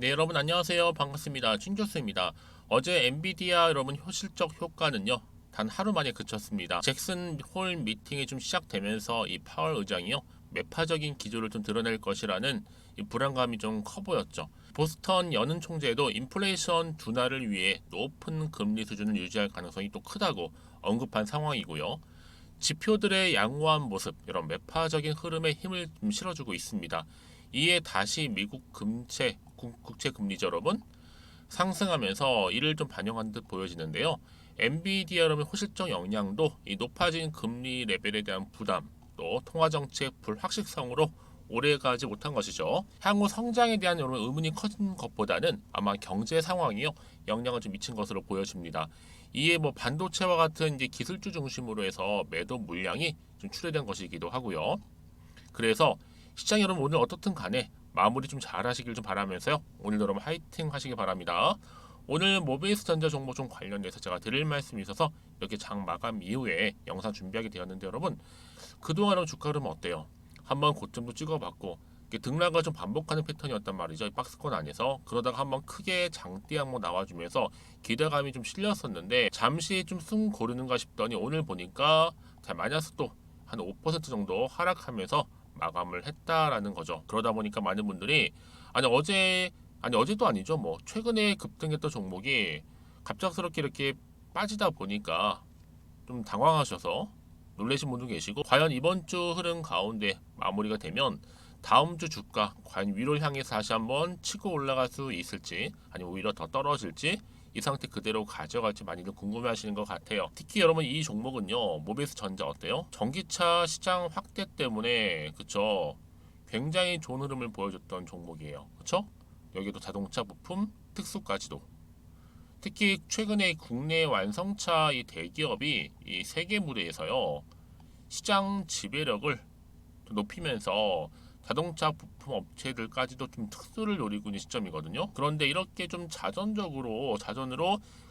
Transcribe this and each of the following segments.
네, 여러분 안녕하세요. 반갑습니다. 춘교수입니다. 어제 엔비디아 여러분 실적 효과는요. 단 하루 만에 그쳤습니다. 잭슨 홀 미팅이 좀 시작되면서 이 파월 의장이요. 매파적인 기조를 좀 드러낼 것이라는 이 불안감이 좀 커 보였죠. 보스턴 여는 총재도 인플레이션 둔화를 위해 높은 금리 수준을 유지할 가능성이 또 크다고 언급한 상황이고요. 지표들의 양호한 모습, 이런 매파적인 흐름에 힘을 좀 실어주고 있습니다. 이에 다시 미국 국채 금리죠, 여러분. 상승하면서 이를 좀 반영한 듯 보여지는데요. 엔비디아 여러분 호실적 영향도 이 높아진 금리 레벨에 대한 부담, 또 통화 정책 불확실성으로 오래가지 못한 것이죠. 향후 성장에 대한 여러분 의문이 커진 것보다는 아마 경제 상황이요 영향을 좀 미친 것으로 보여집니다. 이에 뭐 반도체와 같은 이제 기술주 중심으로 해서 매도 물량이 좀 출회된 것이기도 하고요. 그래서 시장 여러분 오늘 어떻든 간에 마무리 좀 잘 하시길 좀 바라면서요. 오늘 여러분 화이팅 하시길 바랍니다. 오늘 모비스 전자 종목 좀 관련돼서 제가 드릴 말씀이 있어서 이렇게 장 마감 이후에 영상 준비하게 되었는데 여러분 그동안 주가 흐름 어때요? 한번 고점도 찍어봤고 등락을 좀 반복하는 패턴이었단 말이죠. 이 박스권 안에서 그러다가 한번 크게 장대 한번 나와주면서 기대감이 좀 실렸었는데 잠시 좀 숨 고르는가 싶더니 오늘 보니까 자 마이너스 또 한 5% 정도 하락하면서 마감을 했다라는 거죠. 그러다 보니까 많은 분들이 아니 어제도 아니죠. 뭐 최근에 급등했던 종목이 갑작스럽게 이렇게 빠지다 보니까 좀 당황하셔서 놀라신 분도 계시고 과연 이번 주 흐름 가운데 마무리가 되면 다음 주 주가 과연 위로 향해서 다시 한번 치고 올라갈 수 있을지 아니면 오히려 더 떨어질지 이 상태 그대로 가져갈지 많이들 궁금해하시는 것 같아요. 특히 여러분 이 종목은요 모비스 전자 어때요? 전기차 시장 확대 때문에 그쵸 굉장히 좋은 흐름을 보여줬던 종목이에요. 그쵸? 여기도 자동차 부품 특수까지도 특히 최근에 국내 완성차 이 대기업이 이 세계 무대에서요 시장 지배력을 높이면서 자동차 부품 업체들까지도 좀 특수를 노리고 있는 시점이거든요. 그런데 이렇게 좀 자전으로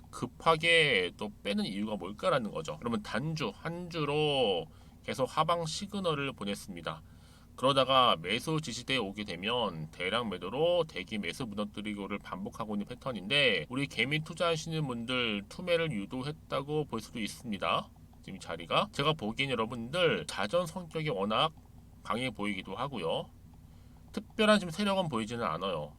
급하게 또 빼는 이유가 뭘까라는 거죠. 그러면 단주 한 주로 계속 하방 시그널을 보냈습니다. 그러다가 매수 지지대에 오게 되면 대량 매도로 대기 매수 무너뜨리고를 반복하고 있는 패턴인데 우리 개미 투자하시는 분들 투매를 유도했다고 볼 수도 있습니다. 지금 자리가 제가 보기엔 여러분들 자전 성격이 워낙 강해 보이기도 하고요. 특별한 지금 세력은 보이지는 않아요.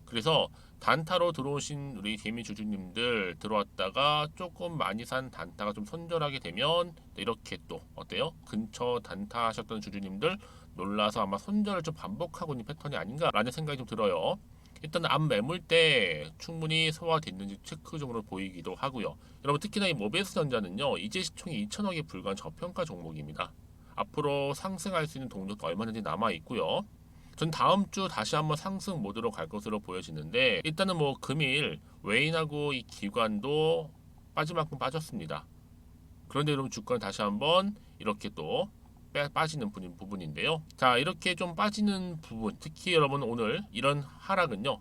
그래서 단타로 들어오신 우리 개미 주주님들 들어왔다가 조금 많이 산 단타가 좀 손절하게 되면 이렇게 또 어때요? 근처 단타 하셨던 주주님들 놀라서 아마 손절을 좀 반복하고 있는 패턴이 아닌가라는 생각이 좀 들어요. 일단 앞 매물대 충분히 소화됐는지 체크종으로 보이기도 하고요. 여러분 특히나 이 모베스 전자는요 이제 시총이 2천억에 불과한 저평가 종목입니다. 앞으로 상승할 수 있는 동력도 얼마든지 남아 있고요. 전 다음 주 다시 한번 상승 모드로 갈 것으로 보여지는데 일단은 뭐 금일 외인하고 이 기관도 빠질 만큼 빠졌습니다. 그런데 여러분 주가는 다시 한번 이렇게 또 빠지는 부분인데요. 자 이렇게 좀 빠지는 부분 특히 여러분 오늘 이런 하락은요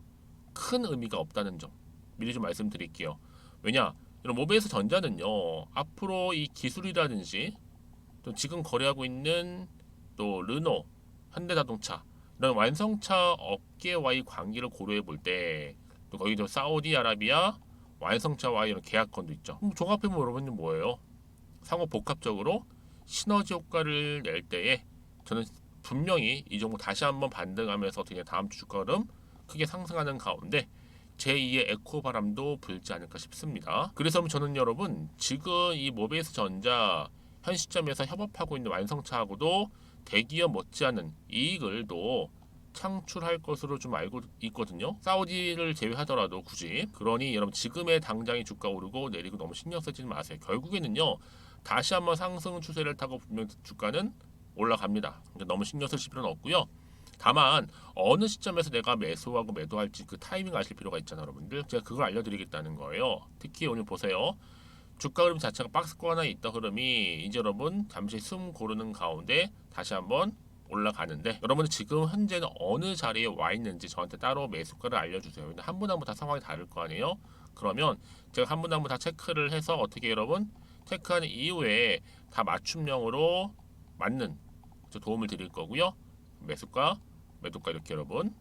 큰 의미가 없다는 점 미리 좀 말씀드릴게요. 왜냐 이런 모베이스 전자는요 앞으로 이 기술이라든지 또 지금 거래하고 있는 또 르노, 현대자동차 이런 완성차 업계와의 관계를 고려해 볼 때 또 거기도 사우디아라비아 완성차와의 이런 계약건도 있죠. 종합해 보면 여러분은 뭐예요? 상호 복합적으로 시너지 효과를 낼 때에 저는 분명히 이 종목 다시 한번 반등하면서 어떻게 다음 주 주가 흐름 크게 상승하는 가운데 제2의 에코 바람도 불지 않을까 싶습니다. 그래서 저는 여러분 지금 이 모베이스 전자 현 시점에서 협업하고 있는 완성차하고도 대기업 못지않은 이익을 또 창출할 것으로 좀 알고 있거든요. 사우디를 제외하더라도 굳이 그러니 여러분 지금의 당장의 주가 오르고 내리고 너무 신경 쓰지 마세요. 결국에는요 다시 한번 상승 추세를 타고 분명 주가는 올라갑니다. 너무 신경 쓰실 필요는 없고요. 다만 어느 시점에서 내가 매수하고 매도할지 그 타이밍 아실 필요가 있잖아요, 여러분들. 제가 그걸 알려드리겠다는 거예요. 특히 오늘 보세요. 주가 흐름 자체가 박스권 하나에 있던 흐름이 이제 여러분 잠시 숨 고르는 가운데 다시 한번 올라가는데 여러분 지금 현재는 어느 자리에 와 있는지 저한테 따로 매수가를 알려주세요. 근데 한 분 한 분 다 상황이 다를 거 아니에요? 그러면 제가 한 분 한 분 다 체크를 해서 어떻게 여러분 체크한 이후에 다 맞춤형으로 맞는 도움을 드릴 거고요. 매수가, 매도가 이렇게 여러분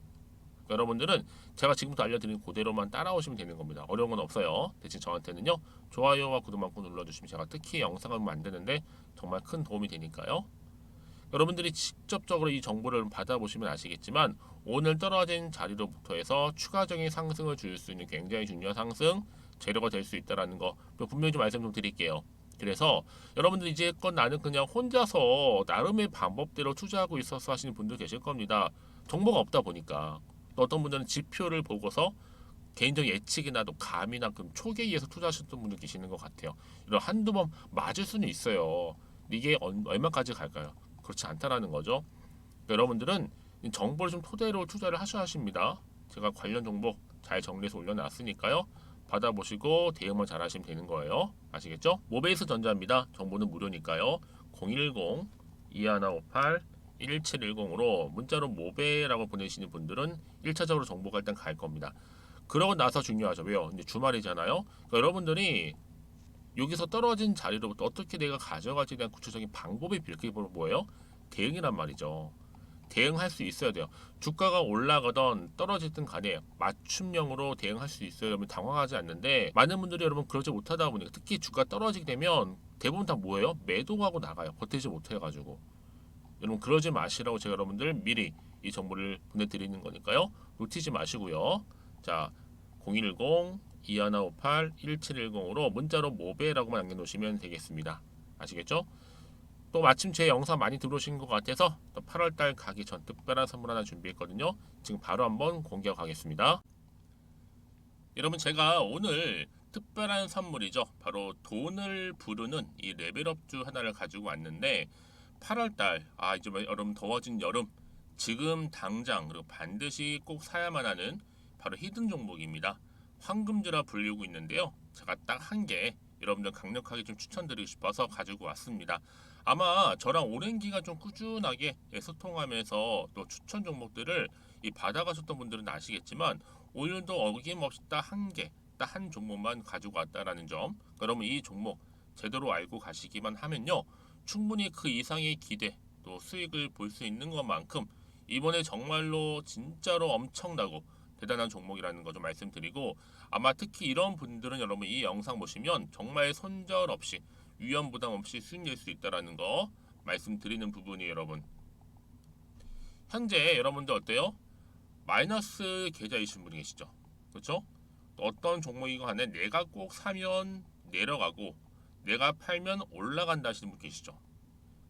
여러분들은 제가 지금부터 알려드린 그대로만 따라오시면 되는 겁니다. 어려운 건 없어요. 대신 저한테는요, 좋아요와 구독만 꼭 눌러주시면 제가 특히 영상을 만드는데 정말 큰 도움이 되니까요. 여러분들이 직접적으로 이 정보를 받아보시면 아시겠지만 오늘 떨어진 자리로부터 해서 추가적인 상승을 줄 수 있는 굉장히 중요한 상승 재료가 될 수 있다는 거 분명히 좀 말씀 좀 드릴게요. 그래서 여러분들 이제껏 나는 그냥 혼자서 나름의 방법대로 투자하고 있어서 하시는 분들 계실 겁니다. 정보가 없다 보니까 또 어떤 분들은 지표를 보고서 개인적 예측이나 또 감이나 그 촉에 의해서 투자하셨던 분들 계시는 것 같아요. 이런 한두 번 맞을 수는 있어요. 이게 얼마까지 갈까요? 그렇지 않다라는 거죠. 그러니까 여러분들은 정보를 좀 토대로 투자를 하셔야 하십니다. 제가 관련 정보 잘 정리해서 올려놨으니까요. 받아보시고 대응만 잘 하시면 되는 거예요. 아시겠죠? 모베이스 전자입니다. 정보는 무료니까요. 010-2158-1710으로 문자로 모베라고 보내시는 분들은 1차적으로 정보가 일단 갈 겁니다. 그러고 나서 중요하죠. 왜요? 이제 주말이잖아요. 그러니까 여러분들이 여기서 떨어진 자리로부터 어떻게 내가 가져갈지에 대한 구체적인 방법이 그게 뭐예요? 대응이란 말이죠. 대응할 수 있어야 돼요. 주가가 올라가던 떨어지든 간에 맞춤형으로 대응할 수 있어야 여러분 당황하지 않는데 많은 분들이 여러분 그러지 못하다 보니까 특히 주가 떨어지게 되면 대부분 다 뭐예요? 매도하고 나가요. 버티지 못해가지고. 여러분 그러지 마시라고 제가 여러분들 미리 이 정보를 보내드리는 거니까요. 놓치지 마시고요. 자, 010-2158-1710으로 문자로 모베라고만 남겨놓으시면 되겠습니다. 아시겠죠? 또 마침 제 영상 많이 들어오신 것 같아서 또 8월달 가기 전 특별한 선물 하나 준비했거든요. 지금 바로 한번 공개하겠습니다. 여러분 제가 오늘 특별한 선물이죠. 바로 돈을 부르는 이 레벨업주 하나를 가지고 왔는데 8월달 이제 여러분 더워진 여름 지금 당장 그리고 반드시 꼭 사야만 하는 바로 히든 종목입니다. 황금주라 불리고 있는데요. 제가 딱 한 개 여러분들 강력하게 좀 추천드리고 싶어서 가지고 왔습니다. 아마 저랑 오랜 기간 좀 꾸준하게 소통하면서 또 추천 종목들을 받아가셨던 분들은 아시겠지만 오늘도 어김없이 딱 한 개, 딱 한 종목만 가지고 왔다라는 점. 그러면 이 종목 제대로 알고 가시기만 하면요. 충분히 그 이상의 기대 또 수익을 볼 수 있는 것만큼 이번에 정말로 진짜로 엄청나고 대단한 종목이라는 거 좀 말씀드리고 아마 특히 이런 분들은 여러분 이 영상 보시면 정말 손절없이 위험 부담 없이 수익 낼 수 있다라는 거 말씀드리는 부분이에요, 여러분. 현재 여러분들 어때요? 마이너스 계좌이신 분이 계시죠? 그렇죠? 어떤 종목이건 간에 내가 꼭 사면 내려가고 내가 팔면 올라간다 하시는 분 계시죠?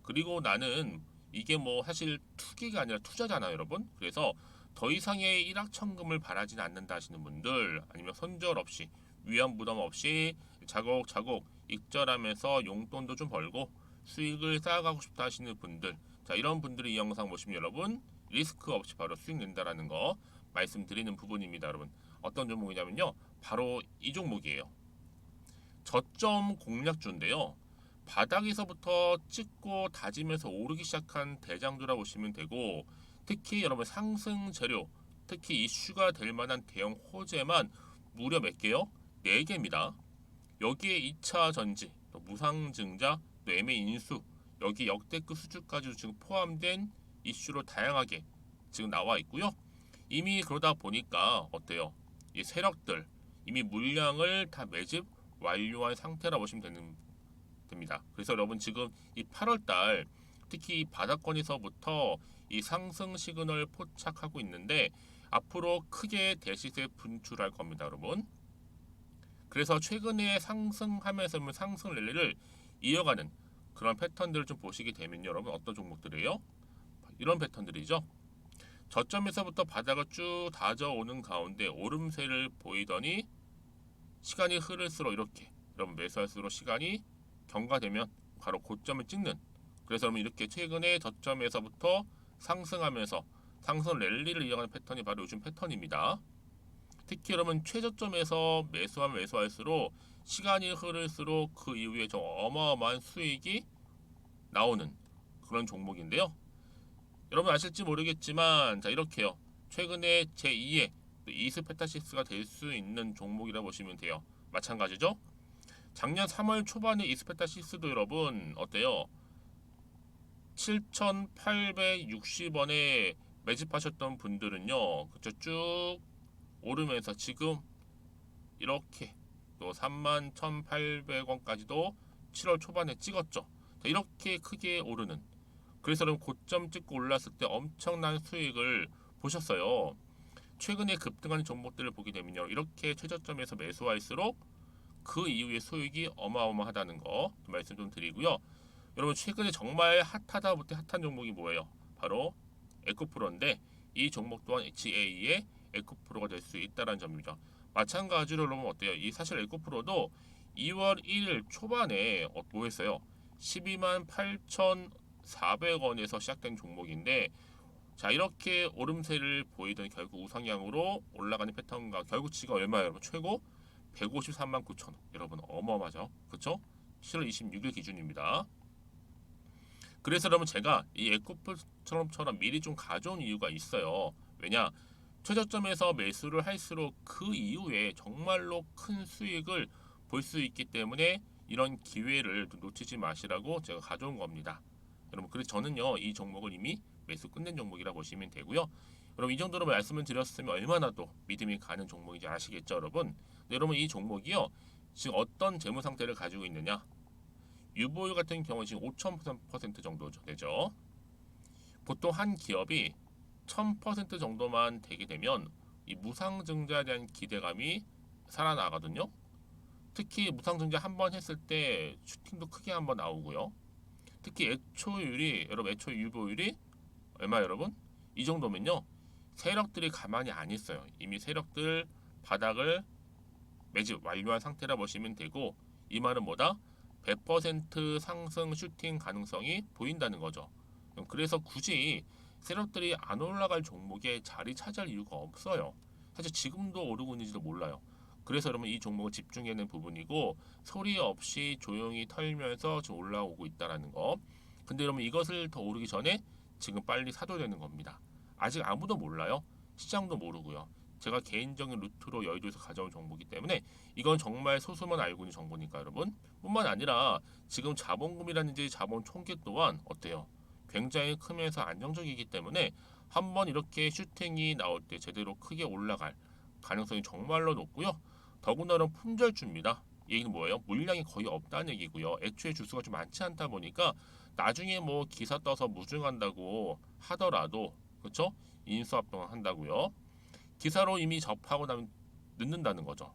그리고 나는 이게 뭐 사실 투기가 아니라 투자잖아요, 여러분. 그래서 더 이상의 일확천금을 바라지는 않는다 하시는 분들 아니면 손절 없이 위험 부담 없이 차곡차곡 익절하면서 용돈도 좀 벌고 수익을 쌓아가고 싶다 하시는 분들 자 이런 분들이 이 영상 보시면 여러분 리스크 없이 바로 수익 낸다라는 거 말씀드리는 부분입니다. 여러분 어떤 종목이냐면요 바로 이 종목이에요. 저점 공략주인데요. 바닥에서부터 찍고 다지면서 오르기 시작한 대장주라고 보시면 되고 특히 여러분 상승 재료 특히 이슈가 될 만한 대형 호재만 무려 몇 개요? 4개입니다. 여기에 2차 전지, 또 무상증자, 또 MA 인수 여기 역대급 수주까지 지금 포함된 이슈로 다양하게 지금 나와 있고요. 이미 그러다 보니까 어때요? 이 세력들 이미 물량을 다 매집 완료한 상태라 보시면 됩니다. 그래서 여러분 지금 이 8월달 특히 이 바닥권에서부터 이 상승 시그널 포착하고 있는데 앞으로 크게 대시세 분출할 겁니다, 여러분. 그래서 최근에 상승하면서 상승 랠리를 이어가는 그런 패턴들을 좀 보시게 되면 여러분 어떤 종목들이에요? 이런 패턴들이죠. 저점에서부터 바닥을 쭉 다져오는 가운데 오름세를 보이더니 시간이 흐를수록 이렇게 여러분 매수할수록 시간이 경과되면 바로 고점을 찍는 그래서 여러분 이렇게 최근에 저점에서부터 상승하면서 상승 랠리를 이어가는 패턴이 바로 요즘 패턴입니다. 특히 여러분 최저점에서 매수하면 매수할수록 시간이 흐를수록 그 이후에 좀 어마어마한 수익이 나오는 그런 종목인데요. 여러분 아실지 모르겠지만 자 이렇게요. 최근에 제2의 이스페타시스가 될 수 있는 종목이라 보시면 돼요. 마찬가지죠. 작년 3월 초반에 이스페타시스도 여러분 어때요? 7,860원에 매집하셨던 분들은요, 그쵸, 쭉 오르면서 지금 이렇게 또 31,800원까지도 7월 초반에 찍었죠. 자, 이렇게 크게 오르는, 그래서 그럼 고점 찍고 올랐을 때 엄청난 수익을 보셨어요. 최근에 급등하는 종목들을 보게 되면요, 이렇게 최저점에서 매수할수록 그 이후에 수익이 어마어마하다는 거 말씀 좀 드리고요. 여러분, 최근에 정말 핫하다 못해 핫한 종목이 뭐예요? 바로 에코프로인데, 이 종목 또한 HA의 에코프로가 될 수 있다는 점이죠. 마찬가지로 여러분 어때요? 이 사실 에코프로도 2월 1일 초반에 뭐 했어요? 12만 8,400원에서 시작된 종목인데, 자, 이렇게 오름세를 보이던 결국 우상향으로 올라가는 패턴과 결국 지가 얼마예요, 여러분? 최고 153만 9천 원. 여러분, 어마어마하죠, 그렇죠? 7월 26일 기준입니다. 그래서 여러분, 제가 이 에코프처럼 미리 좀 가져온 이유가 있어요. 왜냐? 최저점에서 매수를 할수록 그 이후에 정말로 큰 수익을 볼 수 있기 때문에 이런 기회를 놓치지 마시라고 제가 가져온 겁니다. 여러분, 그래서 저는요, 이 종목을 이미 매수 끝낸 종목이라 보시면 되고요. 여러분, 이 정도로 말씀을 드렸으면 얼마나 또 믿음이 가는 종목인지 아시겠죠, 여러분? 네, 여러분, 이 종목이요, 지금 어떤 재무 상태를 가지고 있느냐? 유보율 같은 경우 지금 5,000% 정도 되죠. 보통 한 기업이 1,000% 정도만 되게 되면 이 무상증자에 대한 기대감이 살아나거든요. 특히 무상증자 한 번 했을 때 슈팅도 크게 한번 나오고요. 특히 애초율이, 여러분, 애초 유보율이 얼마, 여러분? 이 정도면요, 세력들이 가만히 안 있어요. 이미 세력들 바닥을 매집 완료한 상태라 보시면 되고, 이 말은 뭐다? 100% 상승 슈팅 가능성이 보인다는 거죠. 그래서 굳이 세력들이 안 올라갈 종목에 자리 차지할 이유가 없어요. 사실 지금도 오르고 있는지도 몰라요. 그래서 여러분, 이 종목을 집중해야 하는 부분이고, 소리 없이 조용히 털면서 지금 올라오고 있다는 거. 근데 여러분, 이것을 더 오르기 전에 지금 빨리 사둬야 되는 겁니다. 아직 아무도 몰라요. 시장도 모르고요. 제가 개인적인 루트로 여의도에서 가져온 정보이기 때문에 이건 정말 소수만 알고 있는 정보니까 여러분. 뿐만 아니라 지금 자본금이라든지 자본 총계 또한 어때요? 굉장히 크면서 안정적이기 때문에 한번 이렇게 슈팅이 나올 때 제대로 크게 올라갈 가능성이 정말로 높고요. 더군다나 품절주입니다. 이 얘기는 뭐예요? 물량이 거의 없다는 얘기고요. 애초에 주수가 좀 많지 않다 보니까 나중에 뭐 기사 떠서 무증한다고 하더라도, 그렇죠? 인수합병 한다고요. 기사로 이미 접하고 나면 늦는다는 거죠.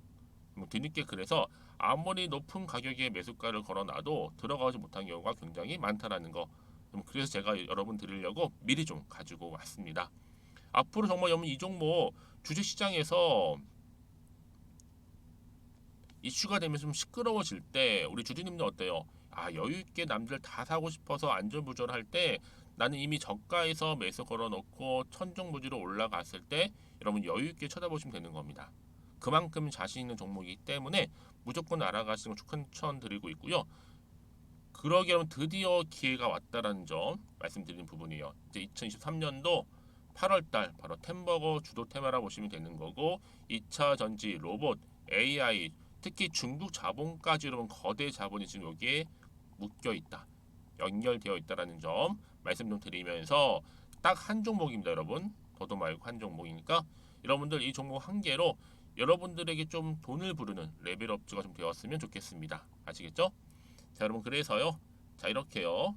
뒤늦게, 그래서 아무리 높은 가격에 매수가를 걸어놔도 들어가지 못한 경우가 굉장히 많다라는 거. 그래서 제가 여러분 드리려고 미리 좀 가지고 왔습니다. 앞으로 정말 여러분, 이 종목 주식시장에서 이슈가 되면 좀 시끄러워질 때 우리 주주님들 어때요? 아, 여유 있게 남들 다 사고 싶어서 안절부절할 때 나는 이미 저가에서 매수 걸어놓고 천정부지로 올라갔을 때 여러분 여유 있게 쳐다보시면 되는 겁니다. 그만큼 자신 있는 종목이기 때문에 무조건 알아가시는 걸 추천드리고 있고요. 그러기 여러분, 드디어 기회가 왔다라는 점 말씀드리는 부분이에요. 이제 2023년도 8월달 바로 템버거 주도 테마라 보시면 되는 거고, 2차 전지, 로봇, AI, 특히 중국 자본까지 여러분 거대 자본이 지금 여기에 묶여 있다, 연결되어 있다라는 점 말씀 좀 드리면서, 딱 한 종목입니다, 여러분. 더도 말고 한 종목이니까 여러분들 이 종목 한 개로 여러분들에게 좀 돈을 부르는 레벨업주가 좀 되었으면 좋겠습니다. 아시겠죠? 자, 여러분, 그래서요. 자, 이렇게요.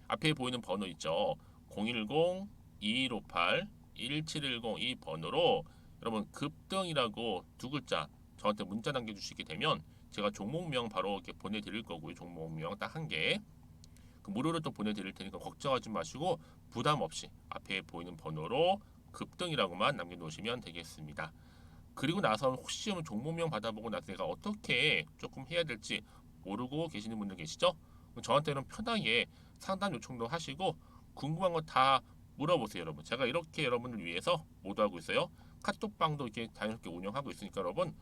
앞에 보이는 번호 있죠. 010-2158-1710 이 번호로 여러분 급등이라고 두 글자 저한테 문자 남겨주시게 되면 제가 종목명 바로 이렇게 보내드릴 거고요. 종목명 딱 한 개. 그 무료로 또 보내드릴 테니까 걱정하지 마시고 부담 없이 앞에 보이는 번호로 급등이라고만 남겨놓으시면 되겠습니다. 그리고 나서 혹시 종목명 받아보고 나서 내가 어떻게 조금 해야 될지 모르고 계시는 분들 계시죠? 저한테는 편하게 상담 요청도 하시고 궁금한 거 다 물어보세요, 여러분. 제가 이렇게 여러분을 위해서 모두하고 있어요. 카톡방도 이렇게 자연스럽게 운영하고 있으니까 여러분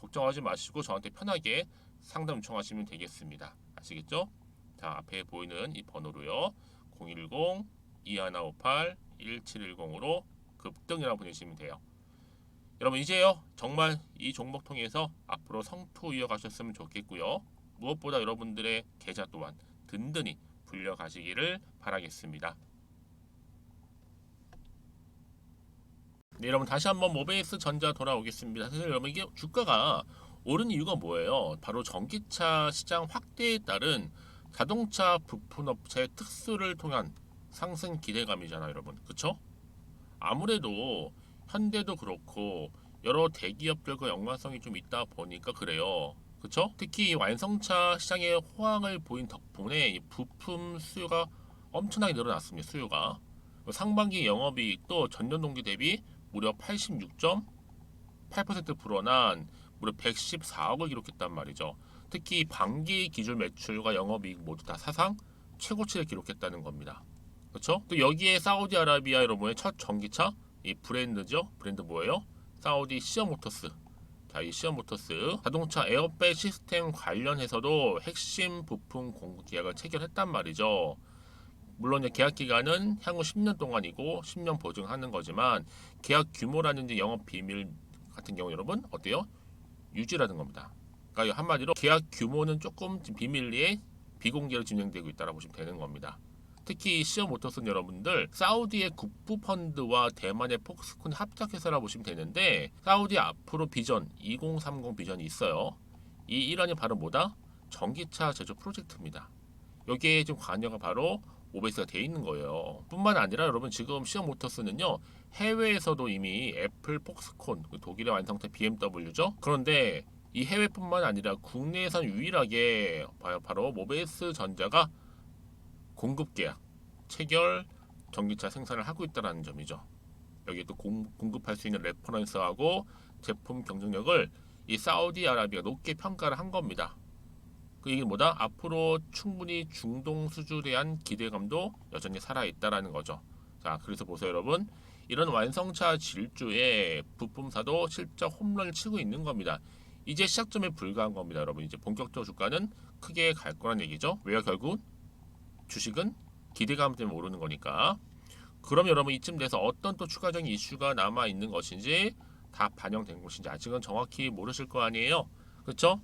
걱정하지 마시고 저한테 편하게 상담 요청하시면 되겠습니다. 아시겠죠? 자, 앞에 보이는 이 번호로요. 010-2158-1710으로 급등이라고 보내시면 돼요. 여러분, 이제요, 정말 이 종목 통해서 앞으로 성투 이어가셨으면 좋겠고요. 무엇보다 여러분들의 계좌 또한 든든히 불려가시기를 바라겠습니다. 네, 여러분 다시 한번 모베이스 전자 돌아오겠습니다. 사실 여러분 이게 주가가 오른 이유가 뭐예요? 바로 전기차 시장 확대에 따른 자동차 부품 업체의 특수를 통한 상승 기대감이잖아요, 여러분. 그쵸? 아무래도 현대도 그렇고 여러 대기업들과 연관성이 좀 있다 보니까 그래요. 그쵸? 특히 이 완성차 시장의 호황을 보인 덕분에 이 부품 수요가 엄청나게 늘어났습니다. 수요가. 상반기 영업이익도 전년 동기 대비 무려 86.8% 불어난 무려 114억을 기록했단 말이죠. 특히 반기 기준 매출과 영업이익 모두 다 사상 최고치를 기록했다는 겁니다. 그렇죠? 또 여기에 사우디아라비아 여러분의 첫 전기차 이 브랜드죠. 브랜드 뭐예요? 사우디 시어모터스. 자, 이 시어모터스 자동차 에어백 시스템 관련해서도 핵심 부품 공급 계약을 체결했단 말이죠. 물론 계약 기간은 향후 10년 동안이고 10년 보증하는 거지만 계약 규모라든지 영업 비밀 같은 경우 여러분 어때요? 유지라는 겁니다. 그러니까 한마디로 계약 규모는 조금 비밀리에 비공개로 진행되고 있다고 보시면 되는 겁니다. 특히 시어모터스는 여러분들 사우디의 국부 펀드와 대만의 폭스콘 합작회사라 보시면 되는데 사우디 앞으로 비전 2030 비전이 있어요. 이 일환이 바로 뭐다? 전기차 제조 프로젝트입니다. 여기에 지금 관여가 바로 오베이스가 돼 있는 거예요. 뿐만 아니라 여러분 지금 시어모터스는요 해외에서도 이미 애플, 폭스콘, 독일의 완성차 BMW죠. 그런데 이 해외뿐만 아니라 국내에선 유일하게 바로 모베이스 전자가 공급 계약, 체결, 전기차 생산을 하고 있다는 점이죠. 여기 또 공급할 수 있는 레퍼런스하고 제품 경쟁력을 이 사우디아라비아가 높게 평가를 한 겁니다. 그 얘기는 뭐다? 앞으로 충분히 중동 수주에 대한 기대감도 여전히 살아있다라는 거죠. 자, 그래서 보세요, 여러분. 이런 완성차 질주에 부품사도 실적 홈런을 치고 있는 겁니다. 이제 시작점에 불과한 겁니다, 여러분. 이제 본격적으로 주가는 크게 갈 거란 얘기죠. 왜요, 결국? 주식은 기대감 때문에 오르는 거니까. 그럼 여러분 이쯤 돼서 어떤 또 추가적인 이슈가 남아 있는 것인지 다 반영된 것인지 아직은 정확히 모르실 거 아니에요. 그렇죠?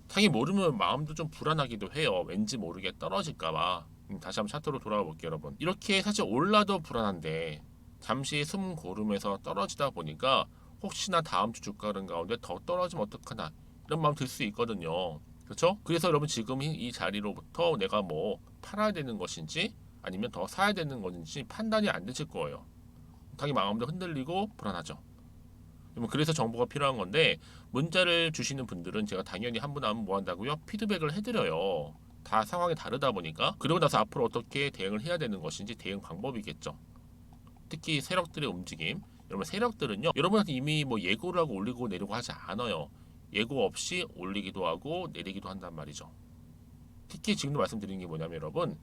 자기 모르면 마음도 좀 불안하기도 해요. 왠지 모르게 떨어질까봐. 다시 한번 차트로 돌아가 볼게요, 여러분. 이렇게 사실 올라도 불안한데 잠시 숨 고르면서 떨어지다 보니까 혹시나 다음 주 주가 흐름 가운데 더 떨어지면 어떡하나 이런 마음 들 수 있거든요. 그렇죠? 그래서 여러분 지금 이 자리로부터 내가 뭐 팔아야 되는 것인지 아니면 더 사야 되는 것인지 판단이 안 되실 거예요. 당연히 마음도 흔들리고 불안하죠. 그래서 정보가 필요한 건데 문자를 주시는 분들은 제가 당연히 한 분 하면 뭐 한다고요? 피드백을 해드려요. 다 상황이 다르다 보니까 그러고 나서 앞으로 어떻게 대응을 해야 되는 것인지 대응 방법이겠죠. 특히 세력들의 움직임. 여러분 세력들은요. 여러분한테 이미 뭐 예고를 하고 올리고 내리고 하지 않아요. 예고 없이 올리기도 하고 내리기도 한단 말이죠. 특히 지금도 말씀드리는 게 뭐냐면 여러분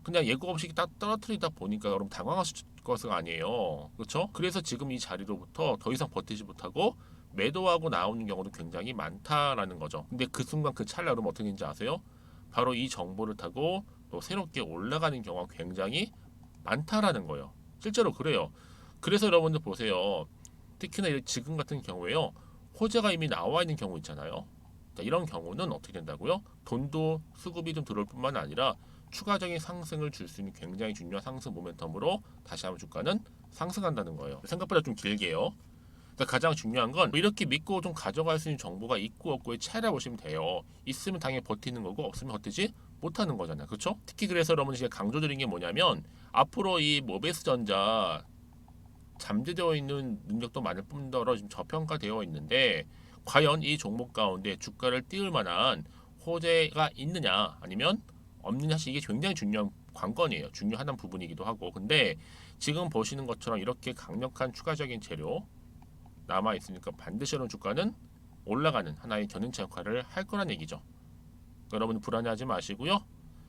그냥 예고 없이 딱 떨어뜨리다 보니까 여러분 당황하실 것은 아니에요. 그렇죠? 그래서 지금 이 자리로부터 더 이상 버티지 못하고 매도하고 나오는 경우도 굉장히 많다라는 거죠. 근데 그 순간 그 찰나 여러분 어떻게 되는지 아세요? 바로 이 정보를 타고 또 새롭게 올라가는 경우가 굉장히 많다라는 거예요. 실제로 그래요. 그래서 여러분들 보세요. 특히나 지금 같은 경우에요. 호재가 이미 나와 있는 경우 있잖아요. 자, 이런 경우는 어떻게 된다고요? 돈도 수급이 좀 들어올 뿐만 아니라 추가적인 상승을 줄 수 있는 굉장히 중요한 상승 모멘텀으로 다시 한번 주가는 상승한다는 거예요. 생각보다 좀 길게요. 그러니까 가장 중요한 건 이렇게 믿고 좀 가져갈 수 있는 정보가 있고 없고의 차이라 보시면 돼요. 있으면 당연히 버티는 거고 없으면 버티지 못하는 거잖아요. 그렇죠? 특히 그래서 여러분 제가 강조드린 게 뭐냐면 앞으로 이 모베이스 전자 잠재되어 있는 능력도 많을 뿐더러 지금 저평가되어 있는데 과연 이 종목 가운데 주가를 띄울 만한 호재가 있느냐 아니면 없느냐 이게 굉장히 중요한 관건이에요. 중요한 부분이기도 하고 근데 지금 보시는 것처럼 이렇게 강력한 추가적인 재료 남아 있으니까 반드시 이런 주가는 올라가는 하나의 견인차 역할을 할 거란 얘기죠. 그러니까 여러분 불안해하지 마시고요.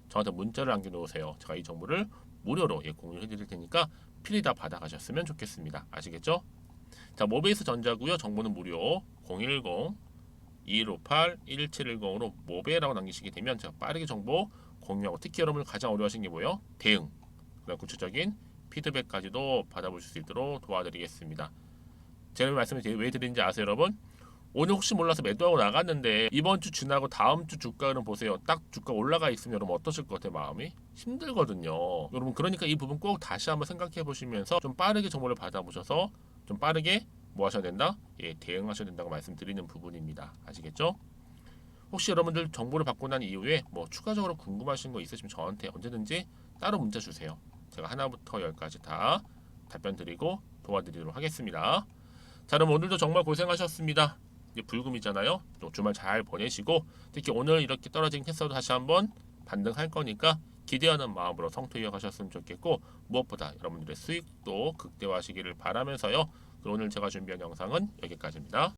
저한테 문자를 남겨놓으세요. 제가 이 정보를 무료로 공유해 드릴 테니까 필히 다 받아가셨으면 좋겠습니다. 아시겠죠? 자, 모베이스 전자고요. 정보는 무료 010-2158-1710으로 모베라고 남기시게 되면 제가 빠르게 정보 공유하고 특히 여러분을 가장 어려워하시는 게 뭐예요? 대응, 그다음 구체적인 피드백까지도 받아보실 수 있도록 도와드리겠습니다. 제가 말씀을 왜 드리는지 아세요, 여러분? 오늘 혹시 몰라서 매도하고 나갔는데 이번 주 지나고 다음 주 주가는 보세요. 딱 주가 올라가 있으면 여러분 어떠실 것 같아요? 마음이 힘들거든요. 여러분 그러니까 이 부분 꼭 다시 한번 생각해 보시면서 좀 빠르게 정보를 받아보셔서 좀 빠르게 뭐 하셔야 된다? 예, 대응하셔야 된다고 말씀드리는 부분입니다. 아시겠죠? 혹시 여러분들 정보를 받고 난 이후에 뭐 추가적으로 궁금하신 거 있으시면 저한테 언제든지 따로 문자 주세요. 제가 하나부터 열까지 다 답변 드리고 도와드리도록 하겠습니다. 자, 그럼 오늘도 정말 고생하셨습니다. 이제 불금이잖아요. 또 주말 잘 보내시고 특히 오늘 이렇게 떨어진 캐서도 다시 한번 반등할 거니까 기대하는 마음으로 성토 이어가셨으면 좋겠고 무엇보다 여러분들의 수익도 극대화하시기를 바라면서요. 오늘 제가 준비한 영상은 여기까지입니다.